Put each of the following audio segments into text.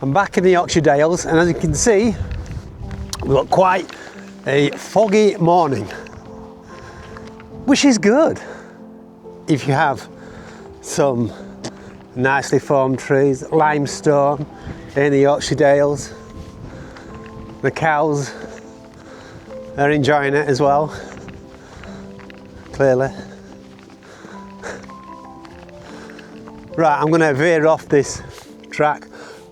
I'm back in the Yorkshire Dales, and as you can see, we've got quite a foggy morning, which is good if you have some nicely formed trees, limestone in the Yorkshire Dales. The cows are enjoying it as well, clearly. Right, I'm going to veer off this track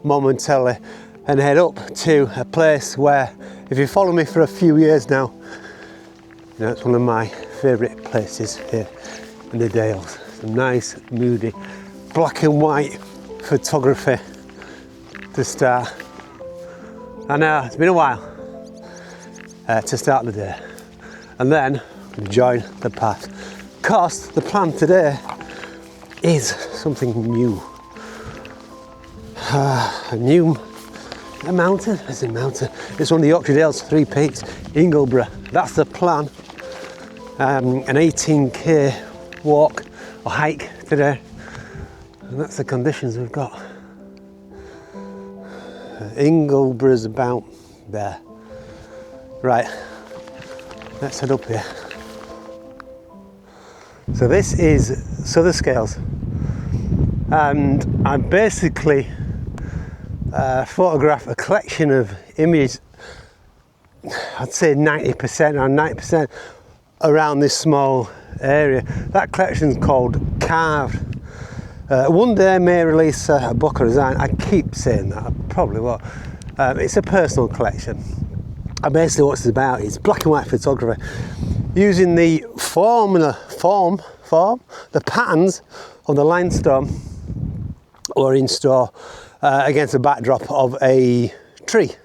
momentarily and head up to a place where, if you follow me for a few years now, you know, it's one of my favourite places here in the Dales. Some nice, moody, black and white photography to start. I know, it's been a while to start the day. And then join the path. Because the plan today is something new. A mountain? It's a mountain. It's one of the Yorkshire Dales 3 peaks, Ingleborough. That's the plan. An 18k walk or hike today. And that's the conditions we've got. Ingleborough's about there. Right, let's head up here. So this is Souther Scales, and I basically photograph a collection of images, I'd say 90% or 90% around this small area. That collection's called Carved. One day I may release a book or design. I keep saying that, I probably will. It's a personal collection. And basically what it's about is black and white photography using the the patterns of the limestone or in store against the backdrop of a tree,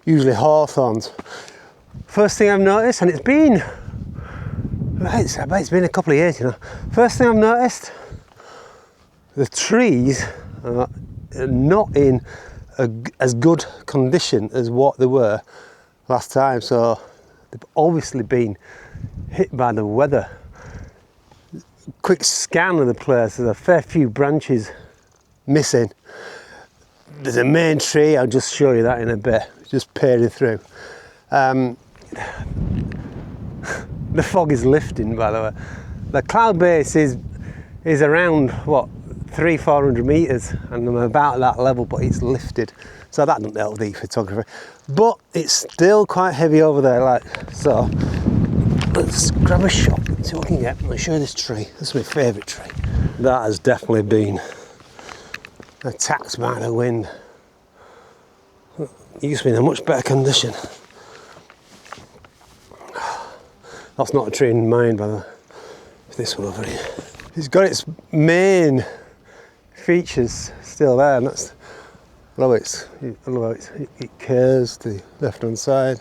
usually hawthorns. First thing I've noticed, and it's been a couple of years, you know. First thing I've noticed, the trees are not in as good condition as what they were last time, so they've obviously been hit by the weather. Quick scan of the place, there's a fair few branches missing. There's a main tree, I'll just show you that in a bit, just peering through. The fog is lifting, by the way. The cloud base is around, what, 300-400 metres, and I'm about that level, but it's lifted, so that doesn't help the photography. But it's still quite heavy over there, like so. Let's grab a shot, see what I can get. I'll show you this tree. This is my favourite tree. That has definitely been attacked by the wind. It used to be in a much better condition. That's not a tree in mind, by the way. It's this one over here. It's got its main features still there, and that's, I love it curves to the left hand side.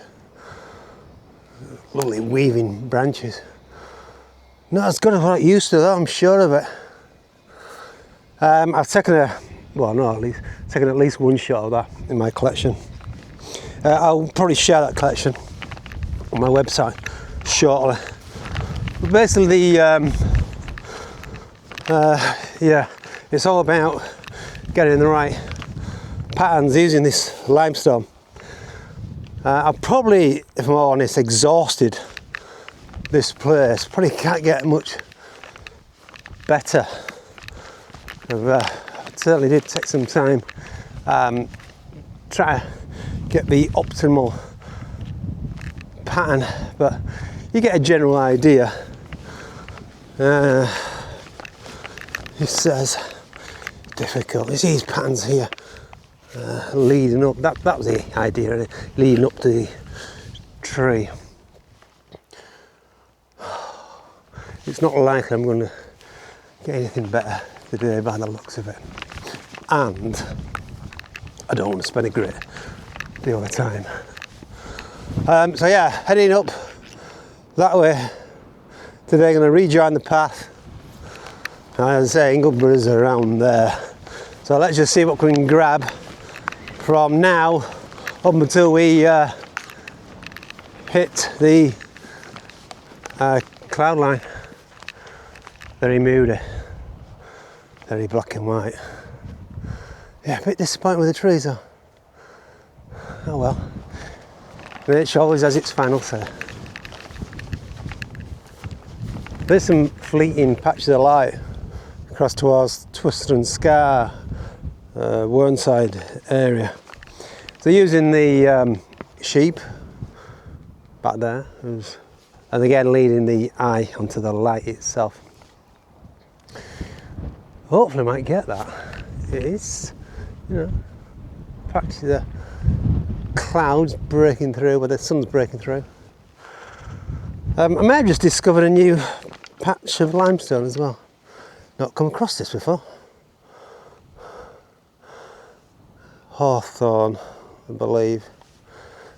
Lovely weaving branches. Not as good as what it used to though, I'm sure of it. I've taken taken at least one shot of that in my collection. I'll probably share that collection on my website shortly. But basically, yeah, it's all about getting the right patterns using this limestone. I've probably, if I'm honest, exhausted this place. Probably can't get much better. I certainly did take some time try to get the optimal pattern, but you get a general idea. It says difficult. You see these patterns here leading up. That was the idea, really, leading up to the tree. It's not likely I'm going to get anything better today by the looks of it, and I don't want to spend a great deal of time. So yeah, heading up that way today. Going to rejoin the path. As I say, Ingleborough's around there, so let's just see what we can grab from now up until we hit the cloud line. Very moody, very black and white. Yeah, a bit disappointed with the trees though. Oh well. Nature always has its final say. There's some fleeting patches of light across towards Twisted and Scar, Whernside area. So using the sheep back there, and again leading the eye onto the light itself. Hopefully I might get that. It is, you know, patches of clouds breaking through, where the sun's breaking through. I may have just discovered a new patch of limestone as well. Not come across this before. Hawthorn, I believe.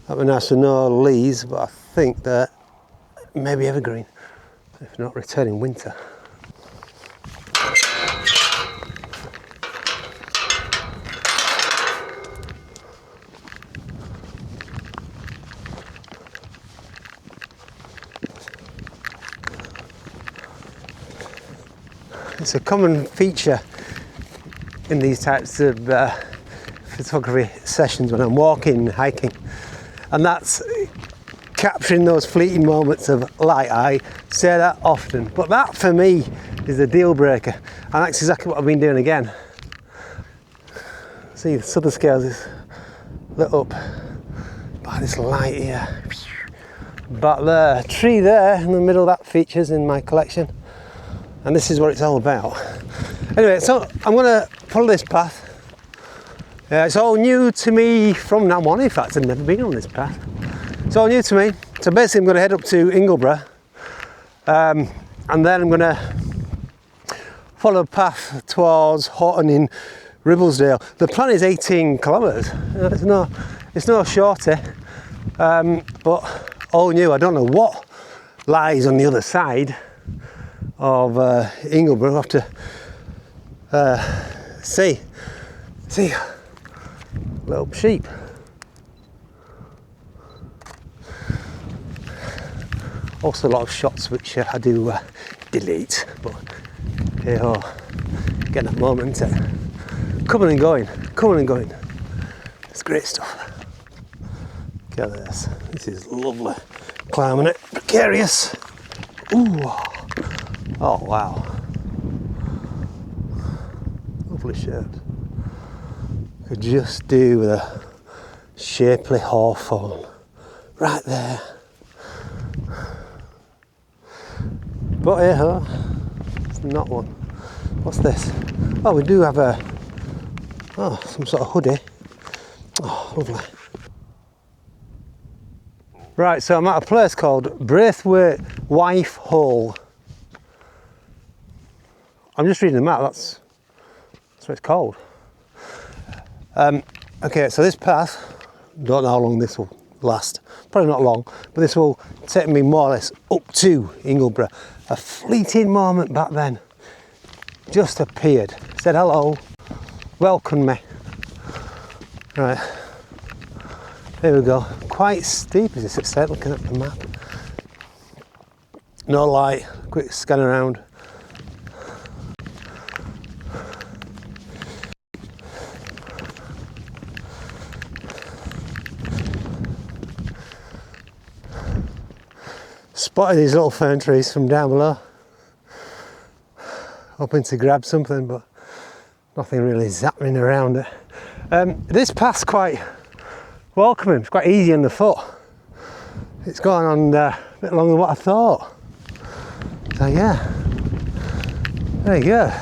That would be nice to know leaves, but I think that maybe evergreen, if not returning winter. It's a common feature in these types of photography sessions when I'm walking, hiking, and that's capturing those fleeting moments of light. I say that often, but that for me is a deal breaker, and that's exactly what I've been doing again. See, the southern scales is lit up by this light here. But the tree there in the middle, that features in my collection. And this is what it's all about. Anyway, so I'm going to follow this path. It's all new to me from now on. In fact, I've never been on this path. It's all new to me. So basically I'm going to head up to Ingleborough. And then I'm going to follow a path towards Horton in Ribblesdale. The plan is 18 kilometres. It's no shorter. But all new. I don't know what lies on the other side of Ingleborough. We'll have to see little sheep. Also a lot of shots which I do delete, but hey ho, getting that moment, coming and going. It's great stuff. Look at this. This is lovely. Climbing it, precarious. Ooh. Oh wow. Lovely shape. Could just do with a shapely hawthorn right there. But hey ho, it's not one. What's this? Oh, we do have some sort of hoodie. Oh, lovely. Right, so I'm at a place called Braithwaite Wife Hole. I'm just reading the map, that's what it's called. Okay, so this path, don't know how long this will last, probably not long, but this will take me more or less up to Ingleborough. A fleeting moment back then, just appeared, said hello, welcomed me. Right, here we go. Quite steep as it's said, looking at the map. No light, quick scan around. Spotted these little fern trees from down below. Hoping to grab something, but nothing really zapping around it. This path's quite welcoming, it's quite easy on the foot. It's gone on a bit longer than what I thought. So yeah, there you go.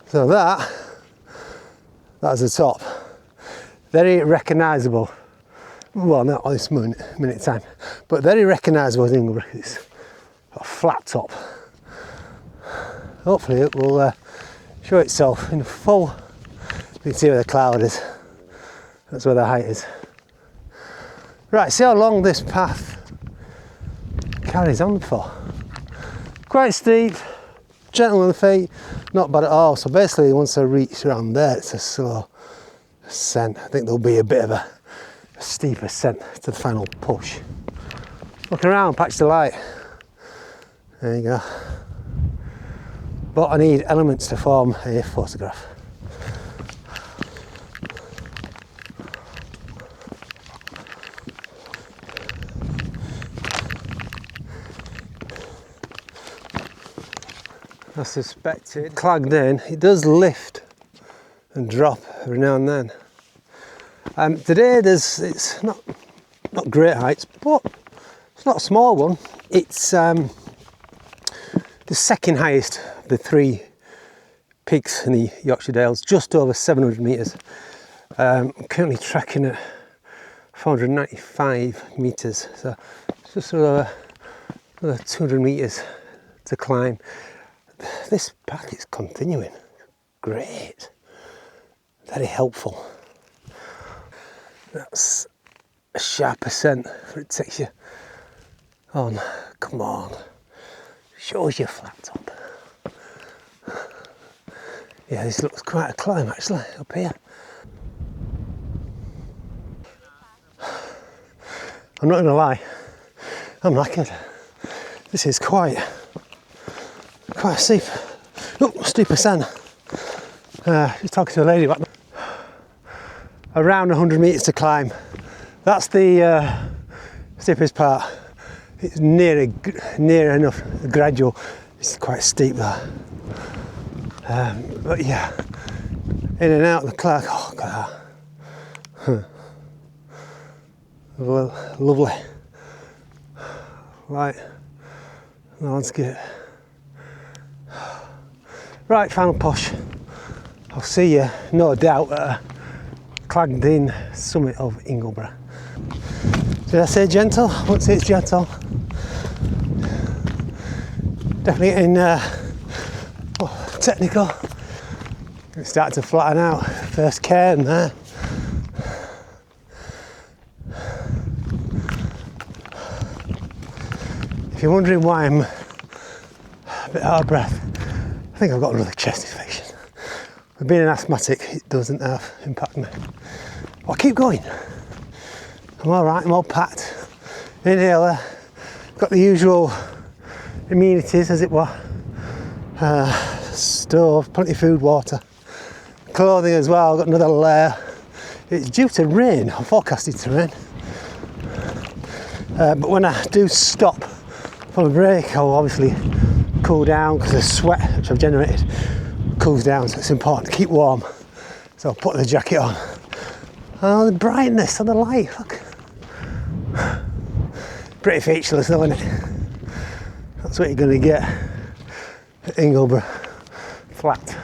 So that's the top. Very recognisable. Well, not at this minute time, but very recognisable as Ingleborough. It's got a flat top. Hopefully it will show itself in full. You can see where the cloud is. That's where the height is. Right, see how long this path carries on for. Quite steep, gentle on the feet, not bad at all. So basically once I reach around there, it's a slow ascent. I think there'll be a bit of a steep ascent to the final push. Looking around, patch the light. There you go. But I need elements to form a photograph. I suspected. Clagged in, it does lift and drop every now and then. Today it's not great heights, but it's not a small one. It's the second highest of the 3 peaks in the Yorkshire Dales, just over 700 metres. I'm currently tracking at 495 metres, so it's just another 200 metres to climb. This path is continuing. Great. Very helpful. That's a sharp ascent for it takes you on. Come on. Shows you flat top. Yeah, this looks quite a climb actually up here. I'm not gonna lie, I'm knackered. This is quite a steep ascent. Just talking to a lady about around 100 metres to climb. That's the steepest part. It's near enough gradual. It's quite steep there. But yeah, in and out of the cloud. Oh god. Well, lovely. Right, the landscape. Right, final push. I'll see you, no doubt, at a clagged in summit of Ingleborough. Did I say gentle? I won't say it's gentle. Definitely getting technical. It's starting to flatten out. First cairn there. If you're wondering why I'm a bit out of breath, I think I've got another chest infection. With being an asthmatic, it doesn't have impact me. But I keep going. I'm all right, I'm all packed. Inhaler, got the usual amenities as it were. Stove, plenty of food, water. Clothing as well, got another layer. It's due to rain, I'm forecasted to rain. But when I do stop for a break, I'll obviously cool down because the sweat which I've generated cools down, so it's important to keep warm. So I'll put the jacket on. Oh, the brightness of the light, look. Pretty featureless though, isn't it? That's what you're going to get at Ingleborough Flat.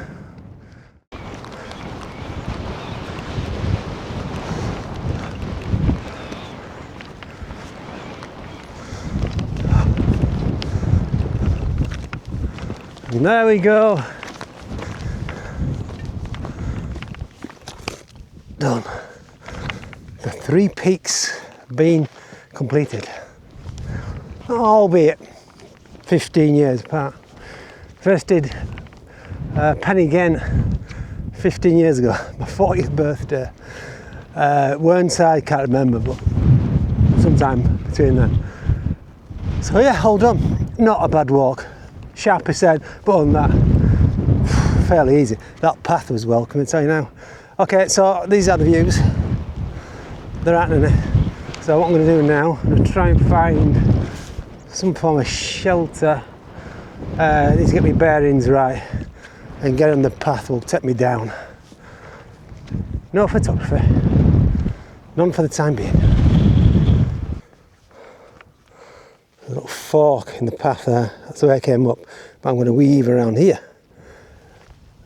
And there we go. Done. The 3 peaks being completed. Albeit 15 years apart. First did Pen again 15 years ago, my 40th birthday. Whernside, can't remember, but sometime between then. So yeah, hold on. Not a bad walk. Sharp ascent, but on that, fairly easy. That path was welcome, I tell you now. Okay, so these are the views. They're happening. So what I'm going to do now, I'm going to try and find some form of shelter. I need to get my bearings right and get on the path will take me down. No photography, none for the time being. A little fork in the path there, that's the way I came up, but I'm going to weave around here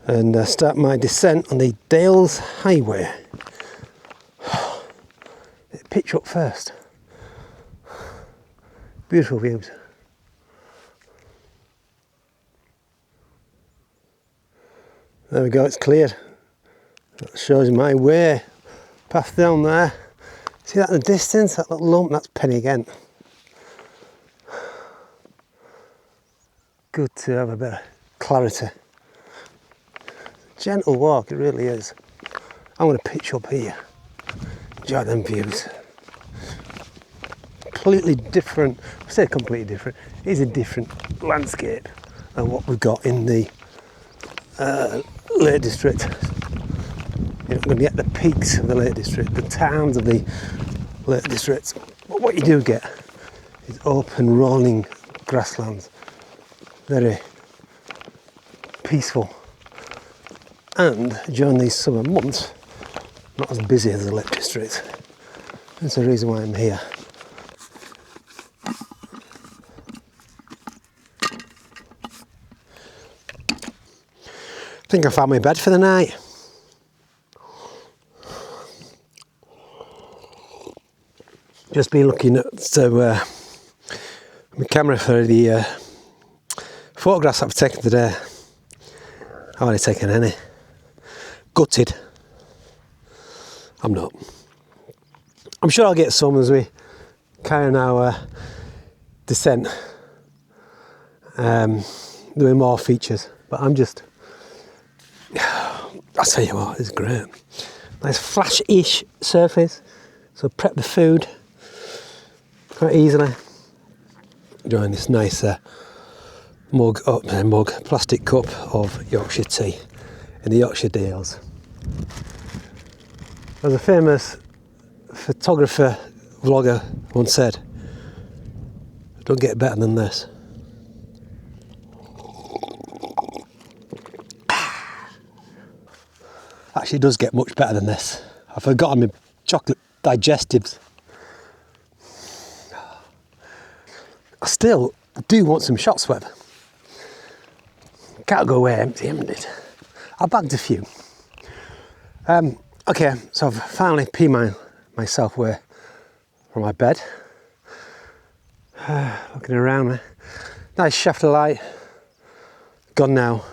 and start my descent on the Dales Highway. Pitch up first. Beautiful views. There we go, it's cleared. That shows my way. Path down there. See that in the distance, that little lump, that's Pen again. Good to have a bit of clarity. Gentle walk, it really is. I'm going to pitch up here. Enjoy them views. Completely different, I say completely different, it is a different landscape than what we've got in the Lake District. You're not going to get the peaks of the Lake District, the towns of the Lake District. But what you do get is open, rolling grasslands. Very, peaceful. And during these summer months, not as busy as the Lake District. That's the reason why I'm here. I think I found my bed for the night. Just been looking at my camera for the photographs I've taken today. I've only taken any. Gutted. I'm not. I'm sure I'll get some as we carry on our descent. Doing more features, but I'm just. I'll tell you what, it's great. Nice flash-ish surface, so prep the food quite easily. Enjoying this nice plastic cup of Yorkshire tea in the Yorkshire Dales. As a famous photographer, vlogger once said, don't get better than this. Actually, it does get much better than this. I've forgotten my chocolate digestives. I still do want some shots, Web. Can't go away empty-handed. I bagged a few. Okay, so I've finally peed myself away from my bed. Looking around me. Nice shaft of light. Gone now.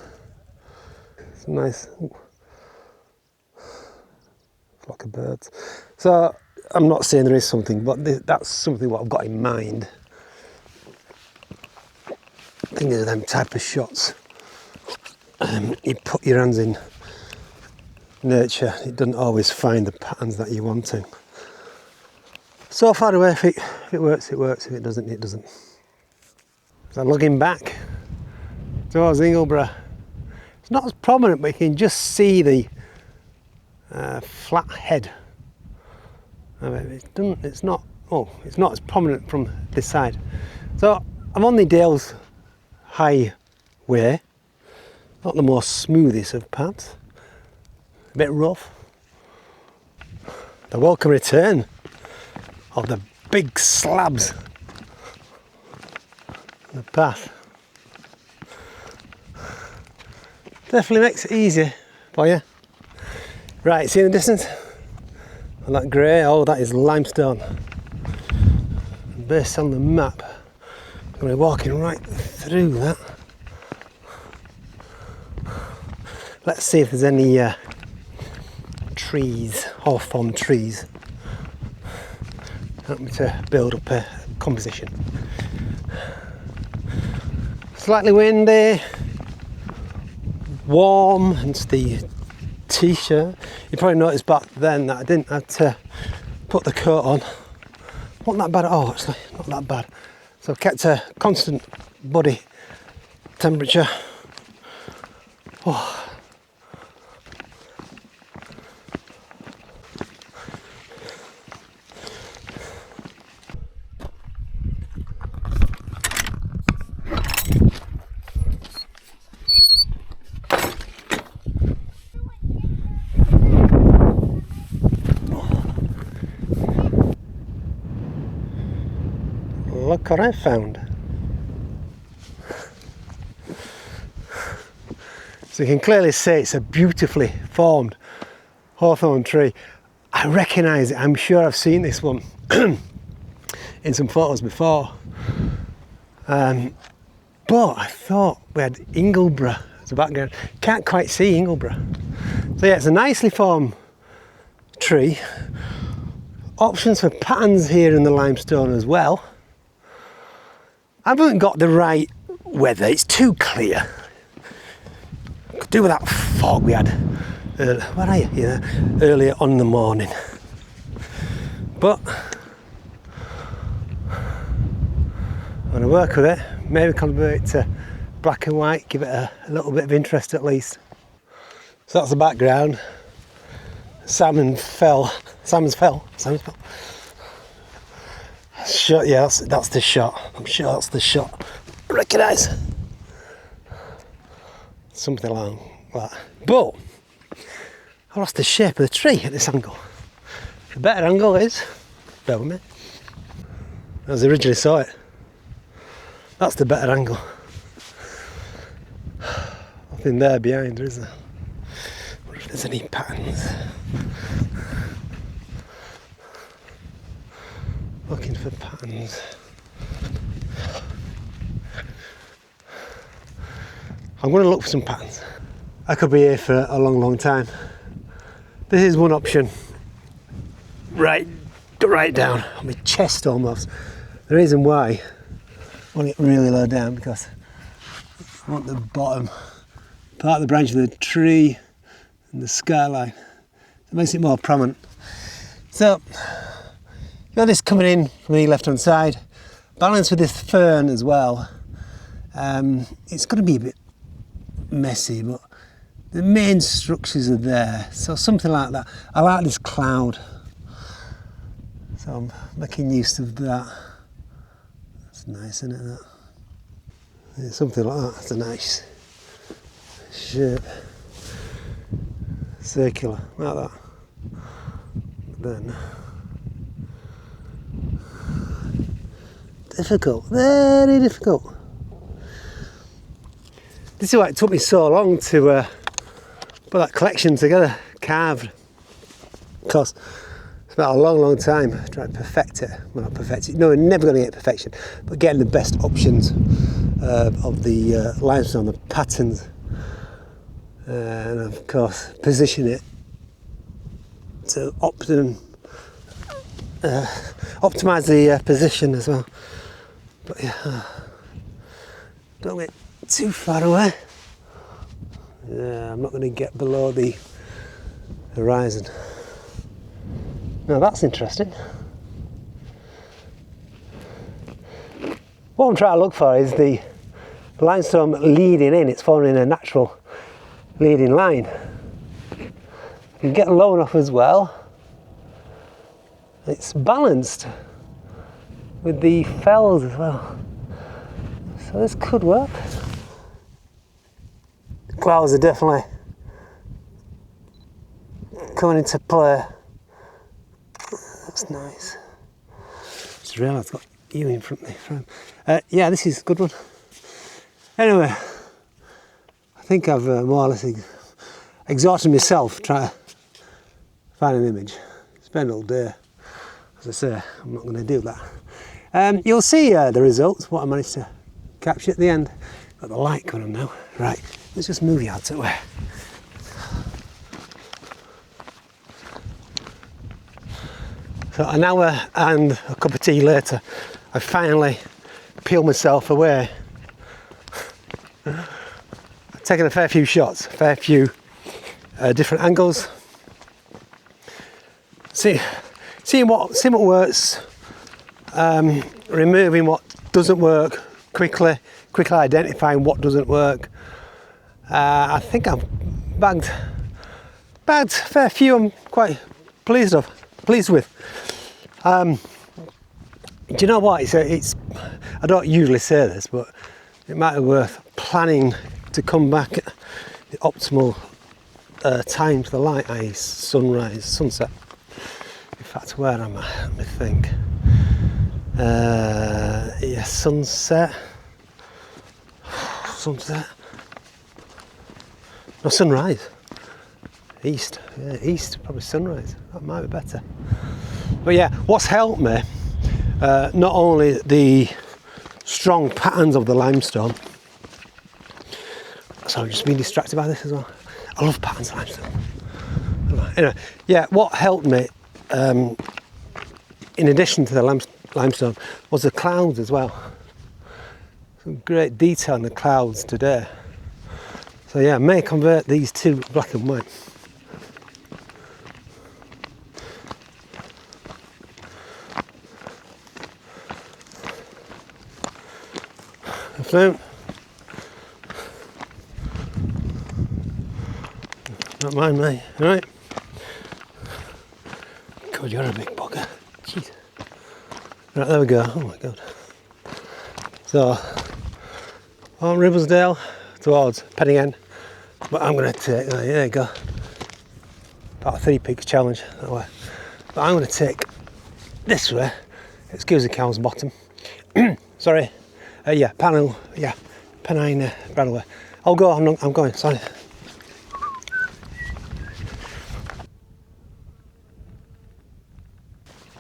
It's nice. Flock of birds. So I'm not saying there is something, but that's something what I've got in mind. I think they're them type of shots. You put your hands in nature, it doesn't always find the patterns that you're wanting. So far away, if it works, it works. If it doesn't, it doesn't. So looking back towards Ingleborough, it's not as prominent, but you can just see the flat head. I mean, it's not as prominent from this side. So I'm on the Dales highway, not the most smoothest of paths, a bit rough. The welcome return of the big slabs on the path. Definitely makes it easier for you. Right, see in the distance? And that grey, oh, that is limestone. And based on the map, I'm going to be walking right through that. Let's see if there's any trees, hawthorn trees. Help me to build up a composition. Slightly windy, warm, hence the t-shirt. You probably noticed back then that I didn't have to put the coat on. Wasn't that bad at all, actually, not that bad. So I've kept a constant body temperature. Oh. Look what I found. So you can clearly see it's a beautifully formed hawthorn tree. I recognise it, I'm sure I've seen this one in some photos before. But I thought we had Ingleborough as a background. Can't quite see Ingleborough. So yeah, it's a nicely formed tree. Options for patterns here in the limestone as well. I haven't got the right weather, it's too clear. Could do with that fog we had where are you? Yeah, earlier on in the morning. But I'm going to work with it, maybe convert it to black and white, give it a little bit of interest at least. So that's the background. Salmons fell. Shot, yeah, that's the shot. I'm sure that's the shot. Recognise. something along that. But I lost the shape of the tree at this angle. The better angle is, bear with me, as I originally saw it. That's the better angle. Nothing there behind, is there? I wonder if there's any patterns. Looking for patterns. I'm going to look for some patterns. I could be here for a long, long time. This is one option. Right down on my chest almost. The reason why I want it really low down because I want the bottom part of the branch of the tree and the skyline. It makes it more prominent. So you got this coming in from the left hand side, balanced with this fern as well. It's going to be a bit messy, but the main structures are there, so something like that. I like this cloud, so I'm making use of that. That's nice, isn't it? That? Yeah, something like that. That's a nice shape, circular, like that. Then difficult, very difficult. This is why it took me so long to put that collection together, carved. Because it's about a long, long time trying to perfect it. Well, not perfect it. No, we're never going to get perfection, but getting the best options of the limestone, the patterns, and of course position it to optimise the position as well. But yeah, don't get too far away. Yeah, I'm not going to get below the horizon. Now that's interesting. What I'm trying to look for is the limestone leading in. It's forming a natural leading line. You can get low enough as well. It's balanced with the fells as well. So this could work. The clouds are definitely coming into play. That's nice. Just realised I've got you in front of me. Yeah, this is a good one. Anyway, I think I've more or less exhausted myself trying to find an image. Spend all day. As I say, I'm not going to do that. You'll see the results, what I managed to capture at the end. Got the light going on now. Right, let's just move you out of the way. So an hour and a cup of tea later, I finally peeled myself away. I've taken a fair few shots, a fair few different angles. Seeing what works, removing what doesn't work, quickly identifying what doesn't work. I think I've bagged a fair few. I'm quite pleased with. Do you know what? It's I don't usually say this, but it might be worth planning to come back at the optimal time for the light, i.e. sunrise, sunset. In fact, where am I? Let me think. Yeah, sunset. No, sunrise. East. Yeah, east, probably sunrise. That might be better. But yeah, what's helped me, not only the strong patterns of the limestone. So I've just been distracted by this as well. I love patterns of limestone. Anyway, yeah, what helped me, in addition to the limestone, was the clouds as well. Some great detail in the clouds today. So yeah, I may convert these to black and white. So, don't mind me, right? God, you're a big bugger. Jeez. Right, there we go. Oh my God. So, on Ribblesdale towards Penny End, But I'm going to take, oh, there you go, about a 3 peaks challenge that way. But I'm going to take this way, excuse the cow's bottom, sorry, yeah, Pennine Bradway. I'll go, I'm going, sorry.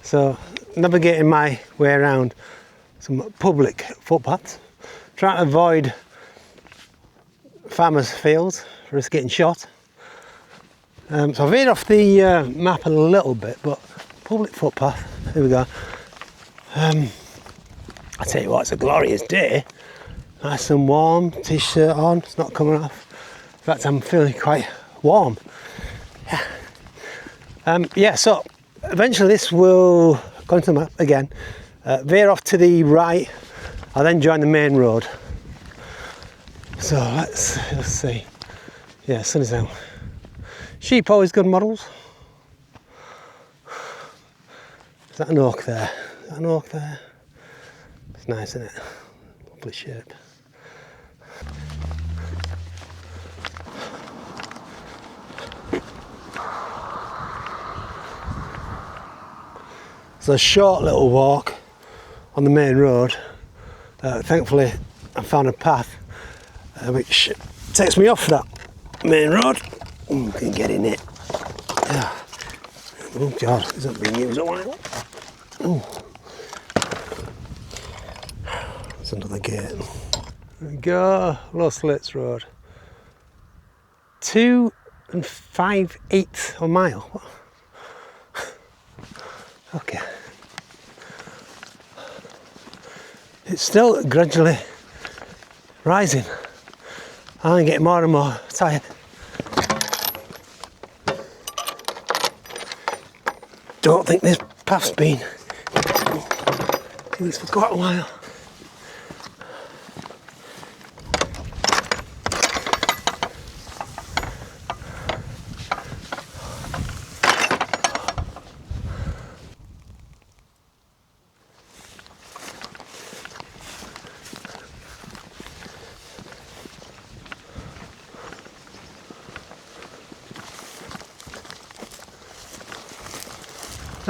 So, navigating my way around some public footpaths, trying to avoid farmers' fields, risk getting shot. So I veered off the map a little bit, but public footpath, here we go. I tell you what, it's a glorious day. Nice and warm, t-shirt on, it's not coming off. In fact, I'm feeling quite warm. Yeah, so eventually this will, according to the map again, veer off to the right. I'll then join the main road. So let's see. Yeah, sun is out. Sheep always good models. Is that an oak there? Is that an oak there? It's nice, isn't it? Lovely shape. It's a short little walk on the main road. Thankfully, I found a path which takes me off that main road. I can get in it. Yeah. Oh God, it's not being used a while. There's another gate. There we go, Low Slates Road. 2 5/8 a mile. Okay. It's still gradually rising. I'm getting more and more tired. Don't think this path's been used for quite a while.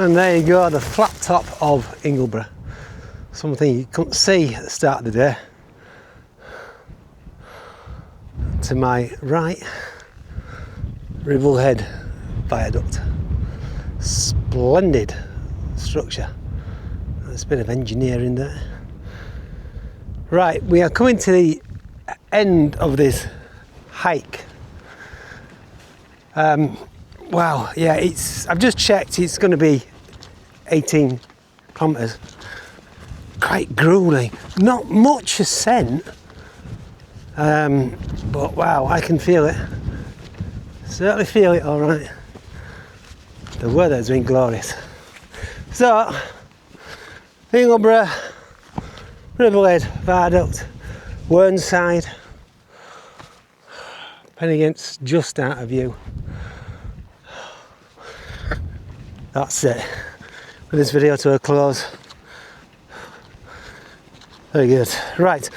And there you go, the flat top of Ingleborough. Something you couldn't see at the start of the day. To my right, Ribblehead Viaduct. Splendid structure. There's a bit of engineering there. Right, we are coming to the end of this hike. Wow, yeah, I've just checked, it's going to be 18 kilometres. Quite gruelling. Not much ascent, but wow, I can feel it. Certainly feel it all right. The weather's been glorious. So, Ingleborough, Ribblehead Viaduct, Whernside, Pennigent's just out of view. That's it. With this video to a close. Very good. Right,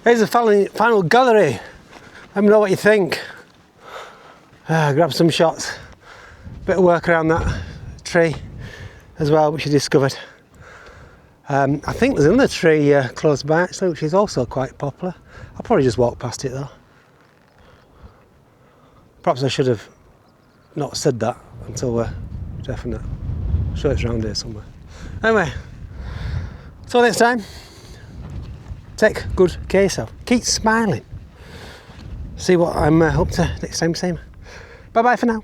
here's the final gallery. Let me know what you think. Grab some shots. Bit of work around that tree as well, which you discovered. I think there's another tree close by actually, which is also quite popular. I'll probably just walk past it though. Perhaps I should have not said that until we're definite. I'm sure it's around here somewhere. Anyway, till next time, take good care of yourself. Keep smiling. See what I'm up to next time. Same. Bye bye for now.